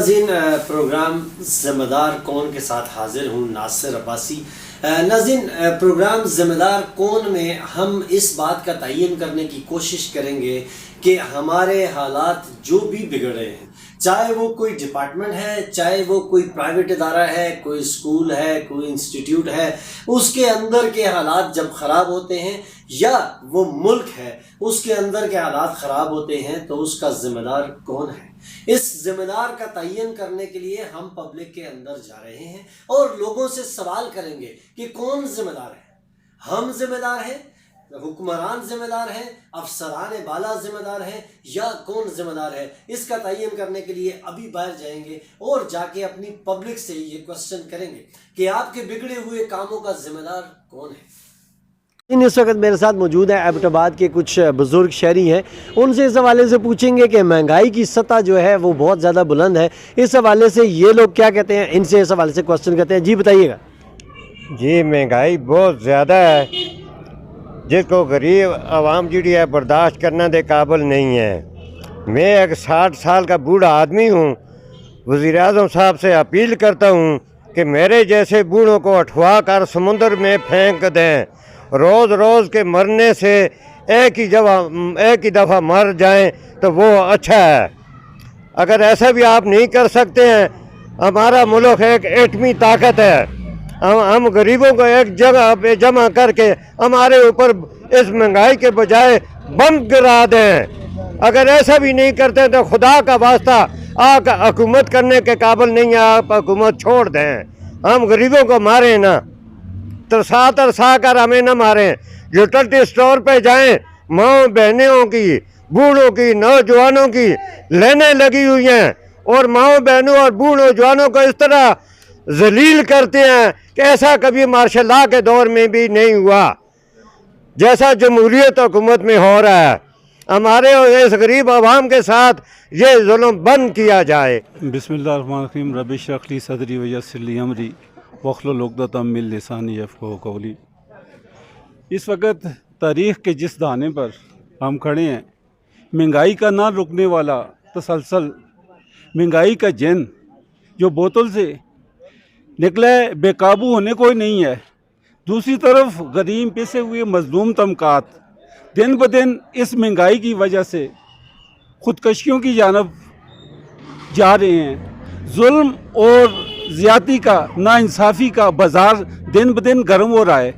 नाज़रीन, प्रोग्राम ज़िम्मेदार कौन के साथ हाजिर हूँ, नासिर अब्बासी। नाज़रीन, प्रोग्राम ज़िम्मेदार कौन में हम इस बात का तयन करने की कोशिश करेंगे कि हमारे हालात जो भी बिगड़े हैं, चाहे वो कोई डिपार्टमेंट है, चाहे वो कोई प्राइवेट इदारा है, कोई स्कूल है, कोई इंस्टीट्यूट है, उसके अंदर के हालात जब ख़राब होते हैं या वो मुल्क है उसके अंदर के हालात ख़राब होते हैं तो उसका ज़िम्मेदार कौन है। इस ज़िम्मेदार का तयन करने के लिए हम पब्लिक के अंदर जा रहे हैं और लोगों से सवाल करेंगे कि कौन ज़िम्मेदार है। हम ज़िम्मेदार हैं, हुक्मरान ज़िम्मेदार हैं, अफसरान बाला ज़िम्मेदार हैं या कौन ज़िम्मेदार है। इसका तयन करने के लिए अभी बाहर जाएंगे और जाके अपनी पब्लिक से ये क्वेश्चन करेंगे कि आपके बिगड़े हुए कामों का ज़िम्मेदार कौन है। इस वक्त मेरे साथ मौजूद है एबटाबाद के कुछ बुज़ुर्ग शहरी हैं। उनसे इस हवाले से पूछेंगे कि महंगाई की सतह जो है वो बहुत ज़्यादा बुलंद है। इस हवाले से ये लोग क्या कहते हैं, इनसे इस हवाले से क्वेश्चन करते हैं। जी बताइएगा। जी, महंगाई बहुत ज़्यादा है, जिसको गरीब आवाम जी है बर्दाश्त करने के काबिल नहीं है। मैं एक 60 साल का बूढ़ा आदमी हूँ। वज़ीर-ए-आज़म साहब से अपील करता हूँ कि मेरे जैसे बूढ़ों को उठवा कर समुद्र में फेंक दें। रोज़ रोज़ के मरने से एक ही दफ़ा मर जाएं तो वो अच्छा है। अगर ऐसा भी आप नहीं कर सकते हैं, हमारा मुल्क एक एटमी ताकत है। हम गरीबों को एक जगह पे जमा करके हमारे ऊपर इस महंगाई के बजाय बम गिरा दें। अगर ऐसा भी नहीं करते तो खुदा का वास्ता आप हुकूमत करने के काबिल नहीं है, आप हुकूमत छोड़ दें। हम गरीबों को मारें ना, तरसा कर हमें न मारें। यूटिलिटी स्टोर पे जाएं, माँ बहनों की, बूढ़ों की, नौजवानों की लेने लगी हुई हैं और माँ बहनों और बूढ़ों जवानों को इस तरह जलील करते हैं कि ऐसा कभी मार्शल लॉ के दौर में भी नहीं हुआ जैसा जमहूरियत हुकूमत में हो रहा है। हमारे इस गरीब आवाम के साथ ये जुल्म बंद किया जाए। बिस्मिल्लाहिर्रहमानिर्रहीम। रब्बि इश्रह ली सदरी व यस्सिर ली अमरी वहलुल उक़दतम मिन लिसानी यफ़क़हू क़ौली। इस वक्त तारीख़ के जिस दाने पर हम खड़े हैं, महंगाई का ना रुकने वाला तसलसल महंगाई का जन जो बोतल से निकला है, बेकाबू होने को ही नहीं है। दूसरी तरफ गरीब पिसे हुए मज़लूम तबक़ात दिन ब दिन इस महंगाई की वजह से ख़ुदकशियों की जानब जा रहे हैं। जुल्म और ज़्यादती का, नाइंसाफ़ी का बाज़ार दिन ब दिन गर्म हो रहा है।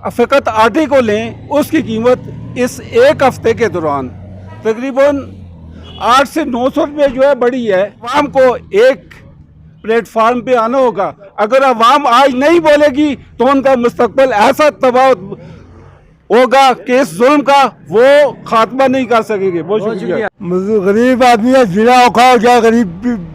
फ़कत आटे को लें, उसकी कीमत इस एक हफ़्ते के दौरान तकरीबन 8 से 900 रुपये जो है बढ़ी है। आवाम को एक प्लेटफार्म पे आना होगा। अगर आवाम आज नहीं बोलेगी तो उनका मुस्तकबिल ऐसा तबाह होगा कि इस जुल्म का वो खात्मा नहीं कर सकेंगे। बहुत शुक्रिया। गरीब आदमी है, जीना औखा हो गया। गरीब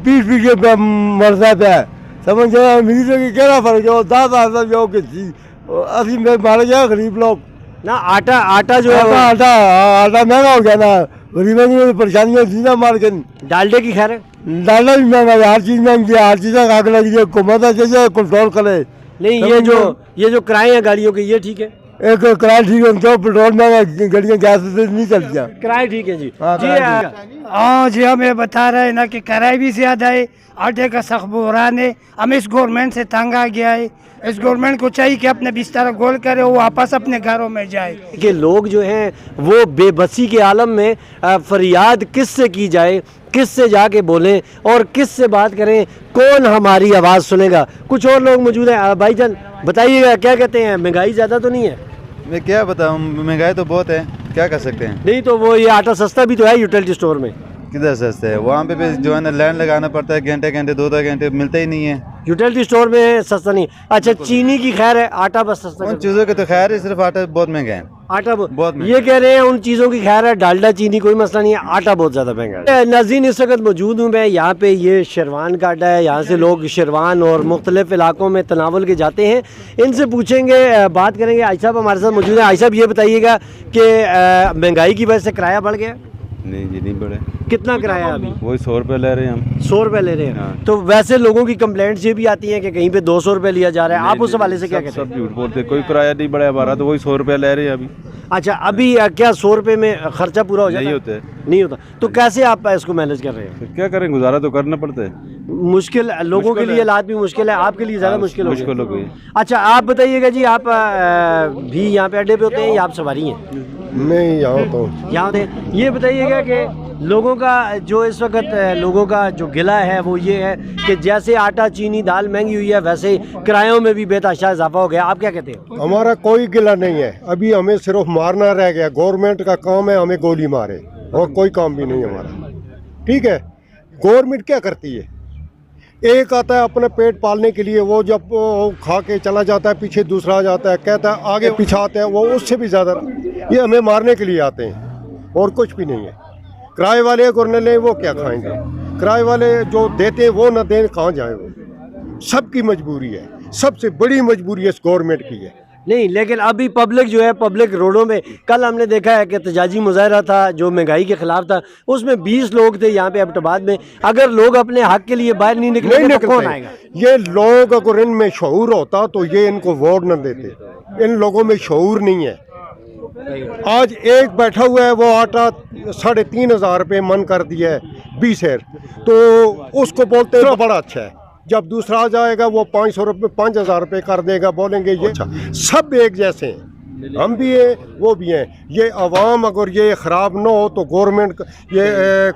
20 पे मर जाता है, समझ जाए। अमीर की क्या फर्क है, 10,000 जो किसी अभी में मारे जाए गरीब लोग ना। आटा जो है आटा महंगा हो गया ना, गरीबों की परेशानियाँ जीना मार के। डालडे की खैर है, डालना भी महंगा है, हर चीज़ महंगी है, हर चीज़ आग लगी है। हुकूमत जैसे कंट्रोल करे। नहीं, ये जो किराए हैं गाड़ियों के, ये ठीक है। एक किराया ठीक है, जो पेट्रोल महंगा, गाड़ियाँ गैस से नहीं चलती। किराए ठीक है जी। जी हमें बता रहे हैं ना कि किराए भी ज़्यादा है, आटे का सख्त बुहरान है। हम इस गवर्नमेंट से तंग आ गया है। इस गवर्नमेंट को चाहिए कि अपने बिस्तर गोल करे, वो वापस अपने घरों में जाए। कि लोग जो हैं वो बेबसी के आलम में फरियाद किस से की जाए, किस से जाके बोलें और किस से बात करें, कौन हमारी आवाज़ सुनेगा। कुछ और लोग मौजूद हैं। भाईजान बताइएगा, क्या कहते हैं, महंगाई ज़्यादा तो नहीं है? मैं क्या बताऊँ, महंगाई तो बहुत है, क्या कर सकते हैं। नहीं तो वो ये आटा सस्ता भी तो है यूटिलिटी स्टोर में। किधर सस्ता है, वहाँ पे भी जो है ना लाइन लगाना पड़ता है, घंटे 2-2 घंटे मिलता ही नहीं है। यूटिलिटी स्टोर में सस्ता नहीं। अच्छा, चीनी की खैर है, आटा बस सस्ता। उन चीज़ों के तो खैर है, सिर्फ आटा बहुत महंगा है। आटा बहुत ये कह रहे हैं उन चीज़ों की खैर है, डालडा चीनी कोई मसला नहीं है, आटा बहुत ज़्यादा महंगा है। नाज़रीन, इस वक्त मौजूद हूँ मैं यहाँ पे, ये शेरवान का अड्डा है। यहाँ से लोग शेरवान और मुख्तलिफ इलाकों में तनावल के जाते हैं। इनसे पूछेंगे, बात करेंगे। आई साहब हमारे साथ मौजूद है। आई साहब ये बताइएगा कि महंगाई की वजह से किराया बढ़ गया? नहीं जी, नहीं बढ़े। कितना किराया अभी? वही 100 रुपये ले रहे हैं हम। 100 रुपये ले रहे हैं। हाँ। तो वैसे लोगों की कंप्लेंट्स ये भी आती हैं कि कहीं पे 200 रुपये लिया जा रहा है। आप उस हवाले से क्या कहते हैं? सब झूठ बोलते, कोई किराया नहीं बढ़ा हमारा, तो वही 100 रुपये ले रहे हैं अभी। अच्छा, अभी क्या 100 रुपये में खर्चा पूरा हो जाता नहीं है? होते। नहीं होता। तो कैसे आप इसको मैनेज कर रहे हैं? फिर क्या करें, गुजारा तो करना पड़ता है। मुश्किल लोगों के मुश्किल लिए है। हालात भी मुश्किल है, आपके लिए ज़्यादा मुश्किल मुश्किल हो गई। अच्छा, आप बताइएगा जी, आप भी यहाँ पे अड्डे पे होते हैं या आप सवारी हैं? मैं यहाँ तो यहाँ होते हैं। ये बताइएगा कि लोगों का जो इस वक्त लोगों का जो गिला है वो ये है कि जैसे आटा चीनी दाल महंगी हुई है वैसे किरायों में भी बेतहाशा इजाफा हो गया। आप क्या कहते हैं? हमारा कोई गिला नहीं है, अभी हमें सिर्फ मारना रह गया। गवर्नमेंट का काम है हमें गोली मारे, और कोई काम भी नहीं हमारा। ठीक है, गवर्नमेंट क्या करती है? एक आता है अपने पेट पालने के लिए, वो जब वो खा के चला जाता है, पीछे दूसरा आ जाता है, कहता है आगे पीछे आते हैं, वो उससे भी ज़्यादा। ये हमें मारने के लिए आते हैं और कुछ भी नहीं है। किराए वाले अगर न लें वो क्या खाएंगे? किराए वाले जो देते हैं वो न दें, कहाँ जाए वो? सबकी मजबूरी है, सबसे बड़ी मजबूरी इस गवर्नमेंट की है। नहीं, लेकिन अभी पब्लिक जो है, पब्लिक रोडों में, कल हमने देखा है कि एहतजाजी मुजाहरा था जो महंगाई के खिलाफ था, उसमें 20 लोग थे यहाँ पे एबटाबाद में। अगर लोग अपने हक के लिए बाहर नहीं निकलेंगे तो कौन आएगा? ये लोग अगर इनमें शऊर होता तो ये इनको वोट न देते। इन लोगों में शऊर नहीं है। आज एक बैठा हुआ है, वो आटा 3,500 रुपये मन कर दिया है 20 है, तो उसको बोलते हैं बड़ा अच्छा है। जब दूसरा आ जाएगा वो 500 रुपये 5,000 रुपये कर देगा, बोलेंगे ये अच्छा। सब एक जैसे हैं, हम भी हैं वो भी हैं। ये अवाम अगर ये ख़राब ना हो तो गवर्नमेंट ये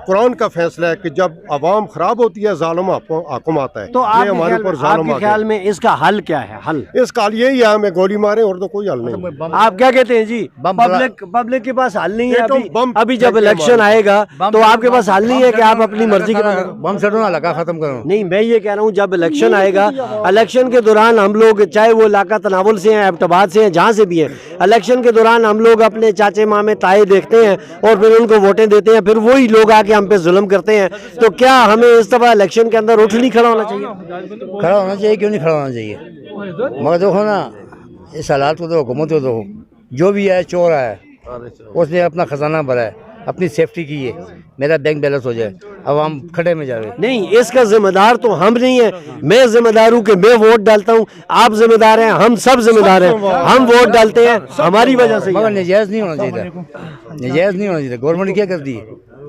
कुरान का फैसला है कि जब अवाम ख़राब होती है जालिम हुक्म आता है। तो ये हमारे ऊपर जालिम आपके आ ख्याल गया। में इसका हल क्या है? हल इसका हल यही है, हमें गोली मारे और तो कोई हल नहीं। आप क्या कहते हैं जी? पब्लिक के पास हल नहीं है। ये तो अभी बम अभी जब फेंक के इलेक्शन मारो। आएगा तो आपके पास हल नहीं है कि आप अपनी मर्जी के बम से ना लगा खत्म करो। नहीं, मैं ये कह रहा हूँ जब इलेक्शन आएगा, इलेक्शन के दौरान हम लोग, चाहे वो इलाका तनावुल से हैं, एबटाबाद से हैं, जहाँ से भी हैं, इलेक्शन के दौरान हम लोग अपने चाचे मामे ताए देखते हैं और फिर उनको वोटें देते हैं, फिर वही लोग आके हम पे जुल्म करते हैं। तो क्या हमें इस दफा इलेक्शन के अंदर उठ नहीं खड़ा होना चाहिए? खड़ा होना चाहिए, क्यों नहीं खड़ा होना चाहिए? मगर देखो ना, इस हालात को तो हुकूमत को दो, जो भी है चोर है, उसने अपना खजाना भरा है, अपनी सेफ्टी की है, मेरा बैंक बैलेंस हो जाए, अवाम खड़े में जावे। नहीं, इसका जिम्मेदार तो हम नहीं है। मैं जिम्मेदार हूँ कि मैं वोट डालता हूँ, आप जिम्मेदार हैं, हम सब जिम्मेदार हैं। हम वोट डालते हैं हमारी वजह से। मगर नजायज़ नहीं होना चाहिए था, नजायज़ नहीं होना चाहिए था। गवर्नमेंट क्या कर दी?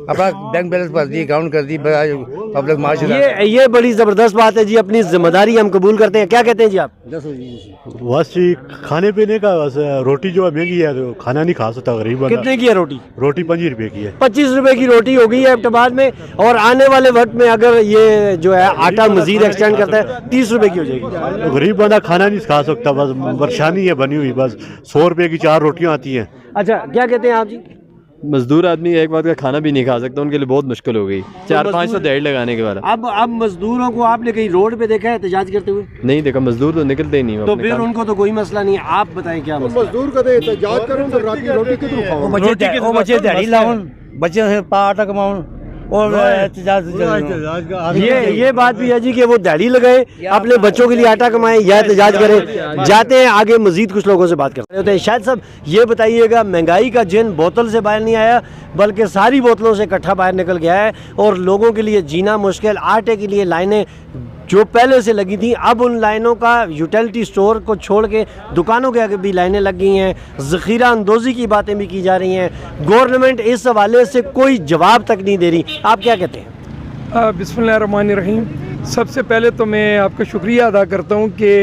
अपना बैंक बैलेंस भर दी, अकाउंट कर दी, पब्लिक माशरा। ये बड़ी जबरदस्त बात है जी। अपनी जिम्मेदारी हम कबूल करते हैं। क्या कहते हैं जी आप? बस जी, खाने पीने का बस, रोटी जो है महंगी है तो खाना नहीं खा सकता गरीब बंदा। कितने की है रोटी? रोटी 25 रुपए की है। 25 रुपए की रोटी हो गई है एबटाबाद में, और आने वाले वक्त में अगर ये जो है आटा मजीद एक्सटेंड करता है 30 रुपए की हो जाएगी। तो गरीब बंदा खाना नहीं खा सकता, बस परेशानी है बनी हुई। बस 100 रुपए की 4 रोटियां आती हैं। अच्छा, क्या कहते हैं आप जी? मजदूर आदमी एक बात का खाना भी नहीं खा सकता, उनके लिए बहुत मुश्किल हो गई 400-500 दिहाड़ी लगाने के बाद। अब मजदूरों को आपने कहीं रोड पे देखा है एहतजाज करते हुए? नहीं देखा, मजदूर तो निकलते ही नहीं। तो फिर उनको तो कोई मसला नहीं है। आप बताएं क्या मसला? मजदूर का एहतजाज करूं तो रात की रोटी कितनी खाऊं? बच्चे दिहाड़ी लाऊं, बच्चे से आटा कमाऊं और ये बात भी है जी कि वो दिहाड़ी लगाए, अपने बच्चों के लिए आटा कमाएं या एहतजाज करें। जाते हैं आगे, मजीद कुछ लोगों से बात करते होते हैं। शायद साहब ये बताइएगा, महंगाई का जिन बोतल से बाहर नहीं आया बल्कि सारी बोतलों से इकट्ठा बाहर निकल गया है, और लोगों के लिए जीना मुश्किल। आटे के लिए लाइनें जो पहले से लगी थी, अब उन लाइनों का यूटिलिटी स्टोर को छोड़ के दुकानों के आगे भी लाइनें लग गई हैं। ज़ख़ीरा अंदोज़ी की बातें भी की जा रही हैं। गवर्नमेंट इस हवाले से कोई जवाब तक नहीं दे रही। आप क्या कहते हैं? बिस्मिल्लाहिर्रहमानिर्रहीम। सबसे पहले तो मैं आपका शुक्रिया अदा करता हूँ कि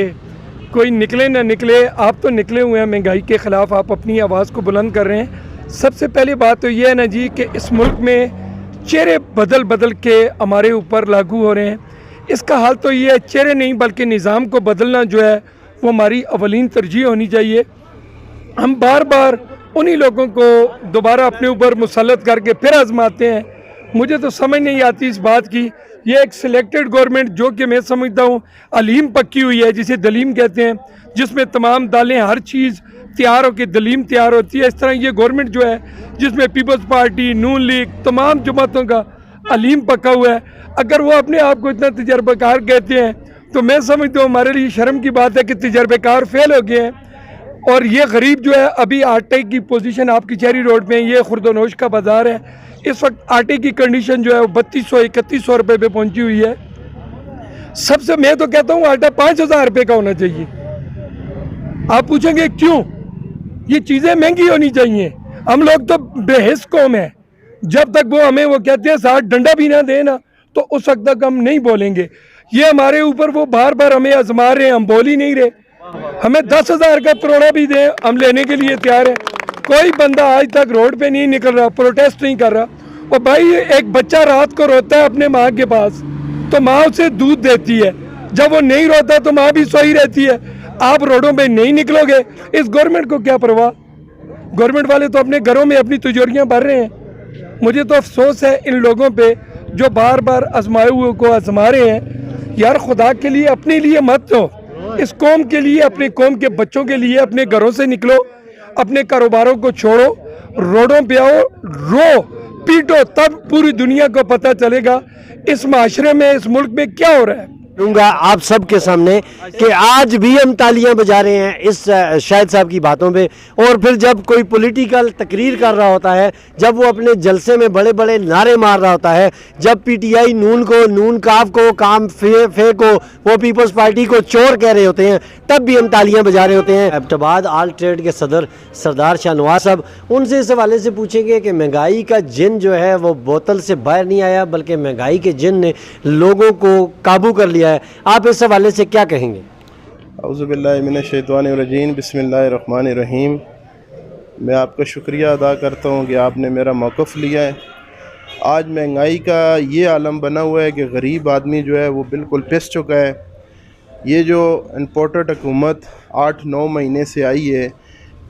कोई निकले ना निकले, आप तो निकले हुए हैं महंगाई के ख़िलाफ़, आप अपनी आवाज़ को बुलंद कर रहे हैं। सबसे पहली बात तो ये है ना जी कि इस मुल्क में चेहरे बदल बदल के हमारे ऊपर लागू हो रहे हैं। इसका हाल तो ये है, चेहरे नहीं बल्कि निज़ाम को बदलना जो है वो हमारी अवलीन तरजीह होनी चाहिए। हम बार बार उन्हीं लोगों को दोबारा अपने ऊपर मुसल्लत करके फिर आजमाते हैं। मुझे तो समझ नहीं आती इस बात की। ये एक सिलेक्टेड गवर्नमेंट जो कि मैं समझता हूँ अलीम पक्की हुई है, जिसे दलीम कहते हैं, जिसमें तमाम दालें हर चीज़ तैयार होकर दलीम तैयार होती है। इस तरह ये गवर्नमेंट जो है जिसमें पीपल्स पार्टी, नून लीग, तमाम जमातों का अलीम पक्का हुआ है, अगर वो अपने आप को इतना तजर्बाकार कहते हैं तो मैं समझता हूँ हमारे लिए शर्म की बात है कि तजर्बाकार फेल हो गए हैं। और ये गरीब जो है, अभी आटे की पोजीशन आपकी चेरी रोड में, ये खुर्दनोश का बाज़ार है, इस वक्त आटे की कंडीशन जो है वो 3200-3100 रुपये पे पहुंची हुई है। सबसे मैं तो कहता हूँ आटा 5000 रुपये का होना चाहिए। आप पूछेंगे क्यों? ये चीज़ें महंगी होनी चाहिए। हम लोग तो बेहिस कौम है, जब तक वो हमें वो कहते हैं साथ डंडा भी ना दे ना, तो उस वक्त तक हम नहीं बोलेंगे। ये हमारे ऊपर वो बार बार हमें आजमा रहे हैं, हम बोल ही नहीं रहे। हमें 10,000 का करोड़ा भी दें, हम लेने के लिए तैयार हैं। कोई बंदा आज तक रोड पे नहीं निकल रहा, प्रोटेस्ट नहीं कर रहा। और भाई एक बच्चा रात को रोता है अपने माँ के पास, तो माँ उसे दूध देती है, जब वो नहीं रोता तो माँ भी सोई रहती है। आप रोडों पे नहीं निकलोगे, इस गवर्नमेंट को क्या परवाह। गवर्नमेंट वाले तो अपने घरों में अपनी तिजोरियाँ भर रहे हैं। मुझे तो अफसोस है इन लोगों पे जो बार बार आजमाए हुए को आजमा रहे हैं। यार खुदा के लिए अपने लिए मत हो, इस कौम के लिए, अपने कौम के बच्चों के लिए अपने घरों से निकलो, अपने कारोबारों को छोड़ो, रोडों पे आओ, रो पीटो, तब पूरी दुनिया को पता चलेगा इस माशरे में, इस मुल्क में क्या हो रहा है। दूंगा आप सबके सामने कि आज भी हम तालियां बजा रहे हैं इस शाहिद साहब की बातों पे। और फिर जब कोई पॉलिटिकल तकरीर कर रहा होता है, जब वो अपने जलसे में बड़े बड़े नारे मार रहा होता है, जब पीटीआई नून को, नून काफ को, काम फे को, वो पीपल्स पार्टी को चोर कह रहे होते हैं, तब भी हम तालियां बजा रहे होते हैं। एबटाबाद आल ट्रेड के सदर सरदार शाह नवाज साहब, उनसे इस हवाले से पूछेंगे कि महंगाई का जिन जो है वो बोतल से बाहर नहीं आया, बल्कि महंगाई के जिन ने लोगों को काबू कर लिया है। आप इस हवाले से क्या कहेंगे? औज़ुबिल्लाहि मिनश्शैतानिर्रजीम, बिस्मिल्लाहिर्रहमानिर्रहीम। मैं आपका शुक्रिया अदा करता हूँ कि आपने मेरा मौक़िफ़ लिया है। आज महंगाई का ये आलम बना हुआ है कि गरीब आदमी जो है वो बिल्कुल पिस चुका है। ये जो इम्पोर्टेड हुकूमत 8-9 महीने से आई है,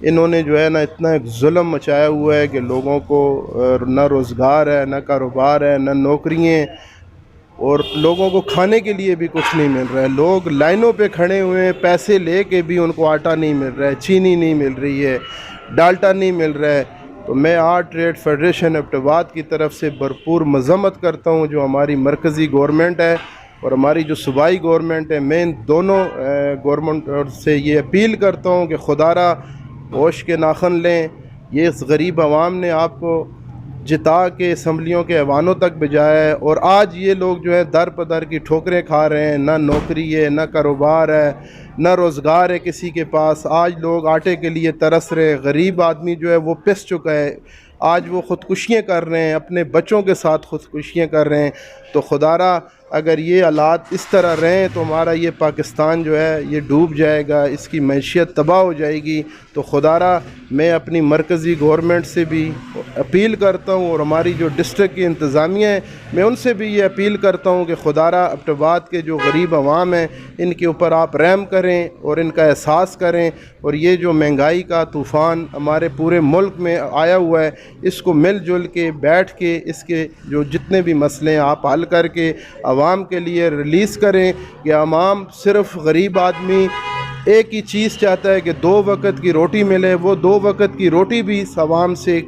इन्होंने जो है ना इतना एक जुल्म मचाया हुआ है कि लोगों को ना रोज़गार है, ना कारोबार है, ना नौकरियाँ, और लोगों को खाने के लिए भी कुछ नहीं मिल रहा है। लोग लाइनों पे खड़े हुए हैं, पैसे लेके भी उनको आटा नहीं मिल रहा है, चीनी नहीं मिल रही है, डाल्टा नहीं मिल रहा है। तो मैं आर्ट ट्रेड फेडरेशन एबटाबाद की तरफ से भरपूर मज़म्मत करता हूँ जो हमारी मरकज़ी गवर्नमेंट है और हमारी जो सूबाई गवर्नमेंट है। मैं इन दोनों गवर्नमेंट से ये अपील करता हूँ कि खुदारा होश के नाखन लें। ये इस गरीब आवाम ने आपको जिता के असम्बलियों के ऐवानों तक भिजाया है, और आज ये लोग जो है दर पदर की ठोकरें खा रहे हैं। ना नौकरी है, ना कारोबार है, ना रोज़गार है किसी के पास। आज लोग आटे के लिए तरस रहे हैं। गरीब आदमी जो है वो पिस चुका है। आज वो ख़ुदकुशियाँ कर रहे हैं, अपने बच्चों के साथ ख़ुदकुशियाँ कर रहे हैं। तो खुदारा अगर ये हालात इस तरह रहें तो हमारा ये पाकिस्तान जो है ये डूब जाएगा, इसकी मैशियत तबाह हो जाएगी। तो खुदारा मैं अपनी मरकज़ी गवर्नमेंट से भी अपील करता हूँ और हमारी जो डिस्ट्रिक्ट की इंतज़ामिया है मैं उनसे भी ये अपील करता हूँ कि खुदारा एबटाबाद के जो गरीब आवाम हैं इनके ऊपर आप रहम करें और इनका एहसास करें। और ये जो महंगाई का तूफ़ान हमारे पूरे मुल्क में आया हुआ है, इसको मिलजुल के बैठ के इसके जो जितने भी मसले हैं आप हल करके आवाम के लिए रिलीज़ करें। कि आवाम सिर्फ़ गरीब आदमी एक ही चीज़ चाहता है कि 2 वक्त की रोटी मिले, वो 2 वक्त की रोटी भी आवाम से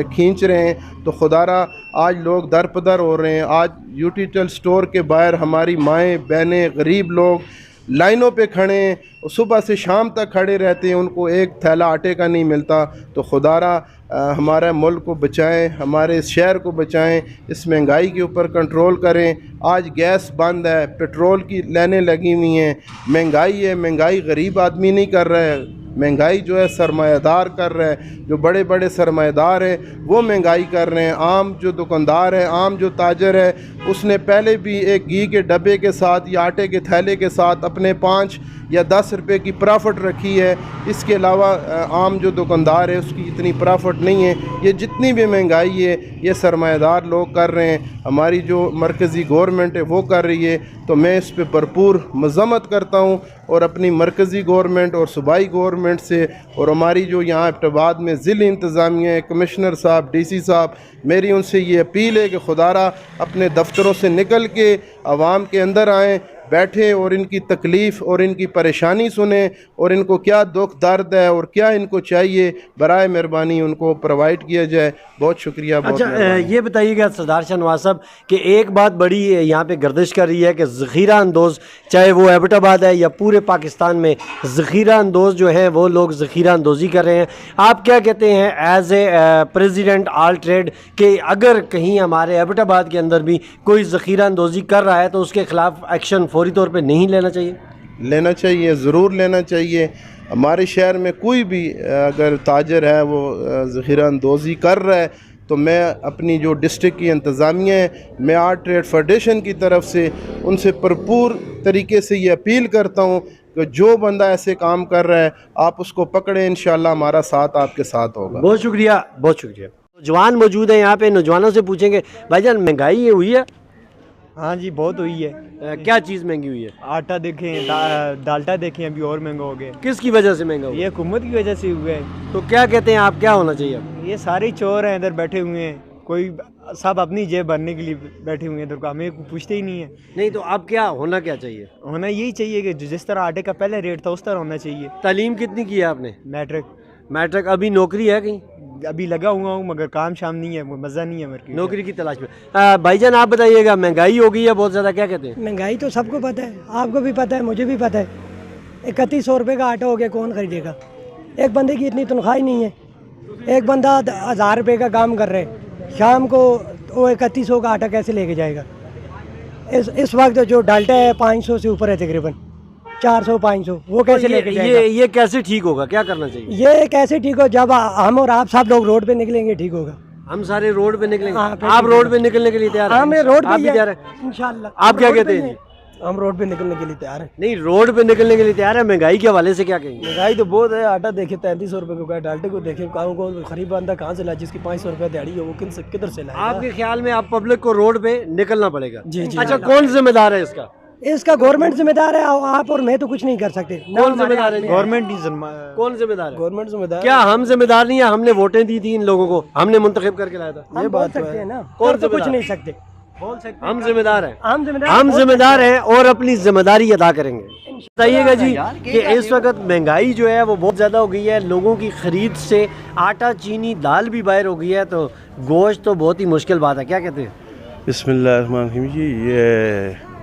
खींच रहे हैं। तो खुदारा आज लोग दरपदर हो रहे हैं। आज यूटिलिटी स्टोर के बाहर हमारी माएँ बहनें गरीब लोग लाइनों पे खड़े हैं, सुबह से शाम तक खड़े रहते हैं, उनको एक थैला आटे का नहीं मिलता। तो खुदारा हमारे मुल्क को बचाएं, हमारे शहर को बचाएं, इस महंगाई के ऊपर कंट्रोल करें। आज गैस बंद है, पेट्रोल की लाइनें लगी हुई हैं। महंगाई है, महंगाई गरीब आदमी नहीं कर रहा है, महंगाई जो है सरमायादार कर रहा है। जो बड़े बड़े सरमायादार हैं वो महंगाई कर रहे हैं। आम जो दुकानदार है, आम जो ताजर है, उसने पहले भी एक घी के डब्बे के साथ या आटे के थैले के साथ अपने 5 या 10 रुपए की प्रॉफिट रखी है। इसके अलावा आम जो दुकानदार है उसकी इतनी प्रॉफिट नहीं है। ये जितनी भी महंगाई है ये सरमायादार लोग कर रहे हैं, हमारी जो मरकज़ी गवर्नमेंट है वो कर रही है। तो मैं इस पे भरपूर मज़म्मत करता हूँ और अपनी मरकज़ी गवर्नमेंट और सूबाई गवर्नमेंट से और हमारी जो यहाँ एबटाबाद में ज़िला इंतज़ामिया है, कमिश्नर साहब, DC साहब, मेरी उनसे ये अपील है कि खुदारा अपने दफ्तरों से निकल के आवाम के अंदर आएँ, बैठे और इनकी तकलीफ़ और इनकी परेशानी सुने और इनको क्या दुख दर्द है और क्या इनको चाहिए, बराए मेहरबानी उनको प्रोवाइड किया जाए। बहुत शुक्रिया। अच्छा, ये बताइएगा सरदार शाह नवाज साहब कि एक बात बड़ी यहाँ पे गर्दिश कर रही है कि ज़ख़ीरा अंदोज़, चाहे वो एबटाबाद है या पूरे पाकिस्तान में, ज़ख़ीरा अंदोज़ जो हैं वो लोग ज़ख़ीरा अंदोज़ी कर रहे हैं। आप क्या कहते हैं as a president all trade कि अगर कहीं हमारे एबटाबाद के अंदर भी कोई ज़ख़ीरा अंदोज़ी कर रहा है तो उसके ख़िलाफ़ एक्शन फौरी तौर पे नहीं लेना चाहिए? लेना चाहिए, ज़रूर लेना चाहिए। हमारे शहर में कोई भी अगर ताजर है वो ज़ख़ीरा अंदोज़ी कर रहा है तो मैं अपनी जो डिस्ट्रिक्ट की इंतज़ामिया है, मैं आर्ट ट्रेड फेडरेशन की तरफ से उनसे भरपूर तरीके से ये अपील करता हूँ कि जो बंदा ऐसे काम कर रहा है आप उसको पकड़ें, इंशाल्लाह हमारा साथ आपके साथ होगा। बहुत शुक्रिया, बहुत शुक्रिया। नौजवान मौजूद हैं यहाँ पे, नौजवानों से पूछेंगे भाईजान महंगाई ये हुई है? हाँ जी बहुत हुई है। क्या चीज़ महंगी हुई है? आटा देखें, डाल्टा देखें, अभी और महंगा हो गया। किसकी वजह से महंगा हुआ? ये हुकूमत की वजह से हुआ है। तो क्या कहते हैं आप, क्या होना चाहिए अब? ये सारे चोर हैं इधर बैठे हुए हैं, कोई सब अपनी जेब भरने के लिए बैठे हुए हैं इधर, को हमें पूछते ही नहीं है। नहीं तो अब क्या होना, क्या चाहिए? होना यही चाहिए कि जिस तरह आटे का पहले रेट था उस तरह होना चाहिए। तालीम कितनी की है आपने? मैट्रिक। मैट्रिक। अभी नौकरी है कहीं? अभी लगा हुआ हूँ मगर काम शाम नहीं है, मज़ा नहीं है मेरे नौकरी की तलाश में। भाईजान आप बताइएगा, महंगाई हो गई है बहुत ज़्यादा, क्या कहते हैं? महंगाई तो सबको पता है, आपको भी पता है, मुझे भी पता है। 3100 रुपये का आटा हो गया, कौन खरीदेगा? एक बंदे की इतनी तनख्वाह ही नहीं है। एक बंदा 1000 रुपये का काम कर रहे हैं, शाम को वो 3100 का आटा कैसे लेके जाएगा? इस वक्त जो डाल्टा है 500 से ऊपर है, तकरीबन 400-500, वो कैसे लेके जाएगा? ये कैसे ठीक होगा, क्या करना चाहिए? ये कैसे ठीक हो? जब हम और आप सब लोग रोड पे निकलेंगे ठीक होगा। हम सारे रोड पे निकलेंगे। हाँ, आप रोड पे निकलने के लिए तैयार हैं? मैं रोड पे तैयार है इंशाल्लाह। आप क्या कहते हैं? हम रोड पे निकलने के लिए तैयार हैं। नहीं, रोड पे निकलने के लिए तैयार है। महंगाई के हवाले से क्या कहेंगे? महंगाई तो बहुत है। आटा देखे 3300 रुपये को, डाल्टे को देखे, को खरीब बंदा कहाँ से लाए? जिसकी 500 रुपये दिहाड़ी है वो किधर से लाए? आपके ख्याल में आप पब्लिक को रोड पे निकलना पड़ेगा? जी जी। अच्छा, कौन जिम्मेदार है इसका? इसका गवर्नमेंट जिम्मेदार है, आप और मैं तो कुछ नहीं कर सकते। कौन जिम्मेदार है? गवर्नमेंट ही कौन जिम्मेदार है? गवर्नमेंट जिम्मेदार। क्या हम जिम्मेदार नहीं है? हमने वोटें दी थी इन लोगों को, हमने मुंतखब करके लाया था। ये बात सकते हैं ना, कौन तो कुछ नहीं सकते। बोल सकते हम जिम्मेदार हैं। हम जिम्मेदार हैं और अपनी जिम्मेदारी अदा करेंगे। बताइएगा जी कि इस वक्त महंगाई जो है वो बहुत ज़्यादा हो गई है, लोगों की ख़रीद से आटा, चीनी, दाल भी बाहर हो गई है, तो गोश्त तो बहुत ही मुश्किल बात है। क्या कहते हैं? बिस्मिल्लाहिर्रहमानिर्रहीम जी, ये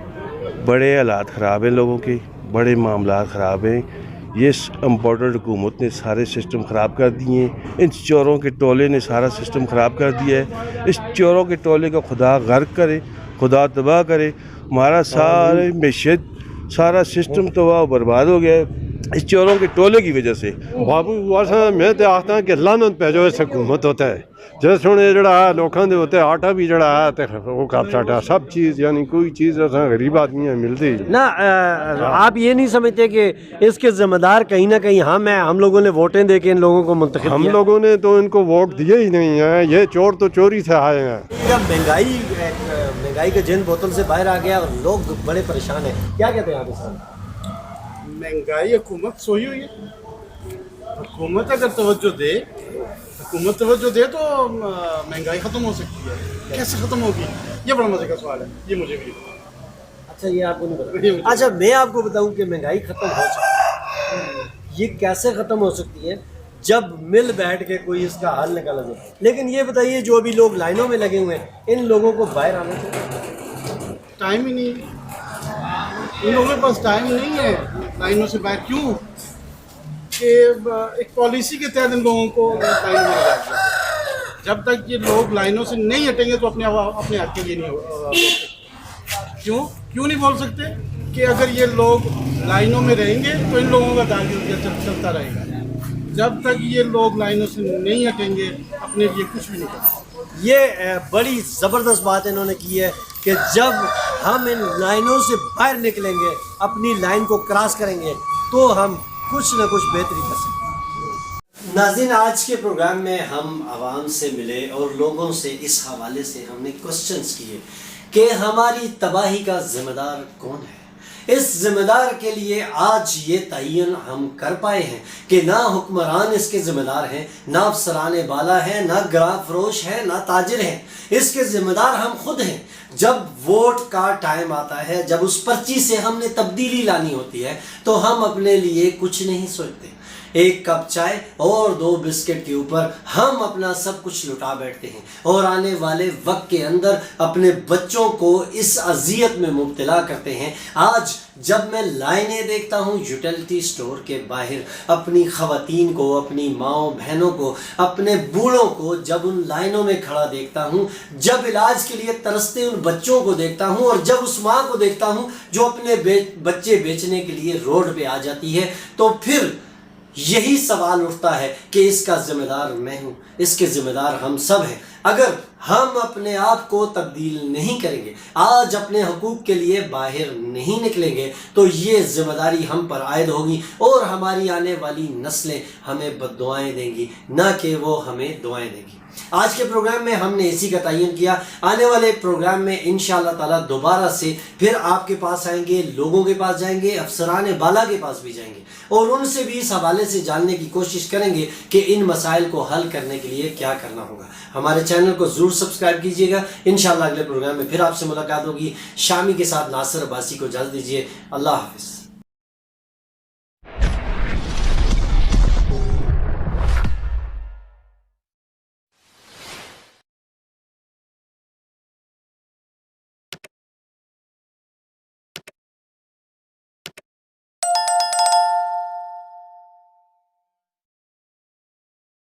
बड़े हालात ख़राब हैं, लोगों के बड़े मामला ख़राब हैं। ये इम्पोर्टेंट हुकूमत ने सारे सिस्टम ख़राब कर दिए हैं। इन चोरों के टोले ने सारा सिस्टम ख़राब कर दिया है। इस चोरों के टोले को खुदा गर्क करे, खुदा तबाह करे। हमारा सारे मैशत, सारा सिस्टम तबाह बर्बाद हो गया है इस चोरों के टोले की वजह से। बाबू वैसा मैं तो आखता कि लानत पे जो हुकूमत होता है, जैसे हूँ जड़ा लोगों के होते आटा भी जड़ा है तो वो कप साटा सब चीज़, यानी कोई चीज़ ऐसा गरीब आदमी है मिलती ना। आप ये नहीं समझते कि इसके जिम्मेदार कहीं ना कहीं हम लोगों ने वोटें दे के इन लोगों को मुंतखब किया? हम लोगों ने तो इनको वोट दिए ही नहीं है। ये चोर तो चोरी से आए हैं। महंगाई का जिन बोतल से बाहर आ गया और लोग बड़े परेशान हैं। क्या कहते हैं आप इस? महंगाई हुकूमत सोई हुई है। हुकूमत अगर तवज्जो दे तो महंगाई ख़त्म हो सकती है। कैसे ख़त्म होगी, ये बड़ा मजे का सवाल है, ये मुझे भी। अच्छा, ये आपको नहीं पता? अच्छा, मैं आपको बताऊं कि महंगाई ख़त्म हो सकती है। ये कैसे ख़त्म हो सकती है? जब मिल बैठ के कोई इसका हल निकाला जाए। लेकिन ये बताइए, जो अभी लोग लाइनों में लगे हुए हैं, इन लोगों को बाहर आना चाहिए। टाइम ही नहीं, इन लोगों के पास टाइम नहीं है लाइनों से बाहर। क्यों कि एक पॉलिसी के तहत इन लोगों को लाइन में लगा दिया। जब तक ये लोग लाइनों से नहीं हटेंगे तो अपने हक के लिए नहीं बोल सकते। क्यों नहीं बोल सकते? कि अगर ये लोग लाइनों में रहेंगे तो इन लोगों का दाल चलता रहेगा। जब तक ये लोग लाइनों से नहीं हटेंगे अपने लिए कुछ भी नहीं कर सकते। ये बड़ी ज़बरदस्त बात इन्होंने की है कि जब हम इन लाइनों से बाहर निकलेंगे, अपनी लाइन को क्रॉस करेंगे, तो हम कुछ न कुछ बेहतरी कर सकते। नाज़रीन, आज के प्रोग्राम में हम आवाम से मिले और लोगों से इस हवाले से हमने क्वेश्चंस किए कि हमारी तबाही का जिम्मेदार कौन है। इस जिम्मेदार के लिए आज ये तयन हम कर पाए हैं कि ना हुक्मरान इसके जिम्मेदार हैं, ना अफसरान बाला हैं, ना ग्राफ फरोश हैं, ना ताजिर हैं। इसके जिम्मेदार हम खुद हैं। जब वोट का टाइम आता है, जब उस पर्ची से हमने तब्दीली लानी होती है, तो हम अपने लिए कुछ नहीं सोचते। एक कप चाय और 2 बिस्किट के ऊपर हम अपना सब कुछ लुटा बैठते हैं और आने वाले वक्त के अंदर अपने बच्चों को इस अजियत में मुब्तला करते हैं। आज जब मैं लाइनें देखता हूँ यूटिलिटी स्टोर के बाहर, अपनी खवातीन को, अपनी माओ बहनों को, अपने बूढ़ों को जब उन लाइनों में खड़ा देखता हूँ, जब इलाज के लिए तरसते उन बच्चों को देखता हूँ, और जब उस माँ को देखता हूँ जो अपने बच्चे बेचने के लिए रोड पे आ जाती है, तो फिर यही सवाल उठता है कि इसका जिम्मेदार मैं हूँ, इसके जिम्मेदार हम सब हैं। अगर हम अपने आप को तब्दील नहीं करेंगे, आज अपने हकूक़ के लिए बाहर नहीं निकलेंगे, तो ये जिम्मेदारी हम पर आयद होगी और हमारी आने वाली नस्लें हमें बद्दुआएं देंगी, ना कि वो हमें दुआएं देंगी। आज के प्रोग्राम में हमने इसी का तयन किया। आने वाले प्रोग्राम में इंशाअल्लाह ताला दोबारा से फिर आपके पास आएंगे, लोगों के पास जाएंगे, अफसरान बाला के पास भी जाएंगे और उनसे भी इस हवाले से जानने की कोशिश करेंगे कि इन मसाइल को हल करने के लिए क्या करना होगा। हमारे चैनल को ज़रूर सब्सक्राइब कीजिएगा। इंशाअल्लाह अगले प्रोग्राम में फिर आपसे मुलाकात होगी। शामी के साथ नासिर अब्बासी को इजाज़त दीजिए। अल्लाह हाफ़िज़।